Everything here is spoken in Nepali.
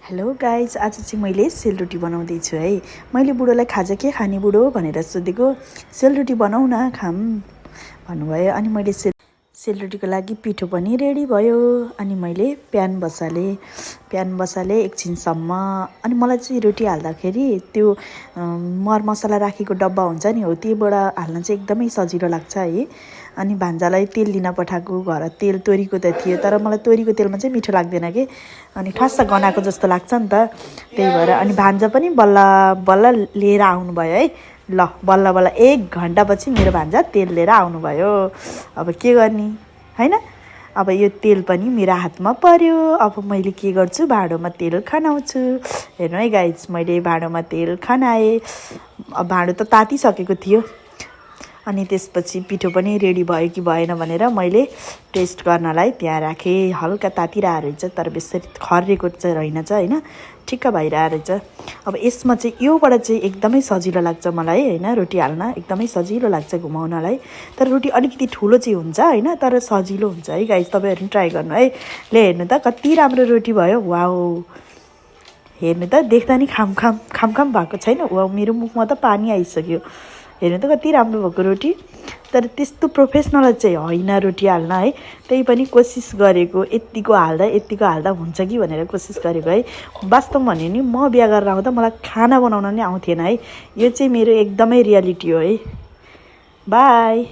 हेलो गाइज, आज चाहिँ मैले सेलरोटी बनाउँदैछु है। मैले बुढोलाई खाजा के खाने बुढो भनेर सोधेको, सेलरोटी बनाऊ न खाम भन्नुभयो। अनि मैले सेलरोटीको लागि पिठो पनि रेडी भयो। अनि मैले प्यान बसालेँ एकछिनसम्म। अनि मलाई चाहिँ रोटी हाल्दाखेरि त्यो मरमसला राखेको डब्बा हुन्छ नि, हो त्योबाट हाल्न चाहिँ एकदमै सजिलो लाग्छ है। अनि भान्जालाई तेल लिन पठाएको, घर तेल तोरीको त थियो, तर मलाई तोरीको तेलमा चाहिँ मिठो लाग्दैन कि, अनि ठस्स गनाएको जस्तो लाग्छ नि त, त्यही भएर। अनि भान्जा पनि बल्ल बल्ल लिएर आउनुभयो है। ल बल्ल बल्ल 1 घन्टापछि मेरो भान्जा तेल लिएर आउनुभयो। अब के गर्ने हैन, अब यो तेल पनि मेरो हातमा पर्यो। अब मैले के गर्छु, भाँडोमा तेल खनाउँछु। हेर्नु है गाइज, मैले भाँडोमा तेल खनाएँ। अब भाँडो त तातिसकेको थियो। अनि त्यसपछि पिठो पनि रेडी भयो कि भएन भनेर मैले टेस्ट गर्नलाई त्यहाँ राखेँ। हल्का तातिरहेको रहेछ, तर बेसरी खरेको चाहिँ रहेनछ हैन, ठिक्क भइरहेको रहेछ। अब यसमा चाहिँ योबाट चाहिँ एकदमै सजिलो लाग्छ मलाई हैन, रोटी हाल्न एकदमै सजिलो लाग्छ घुमाउनलाई। तर रोटी अलिकति ठुलो चाहिँ हुन्छ हैन, तर सजिलो हुन्छ है गाइस। तपाईहरु ट्राई गर्नु है। ले हेर्नु त कति राम्रो रोटी भयो। वाउ, हेर्नु त देख्दा नि खाम भएको छैन। वाउ, मेरो मुखमा त पानी आइसक्यो। हेर्नु त कति राम्रो भएको रोटी। तर त्यस्तो प्रोफेसनल चाहिँ होइन रोटी हाल्न है, त्यही पनि कोसिस गरेको, यत्तिको हाल्दा हुन्छ कि भनेर कोसिस गरेको है। वास्तवमा भन्यो नि, म बिहा गरेर आउँदा मलाई खाना बनाउन नै आउँथेन है। यो चाहिँ मेरो एकदमै रियालिटी हो है। बाई।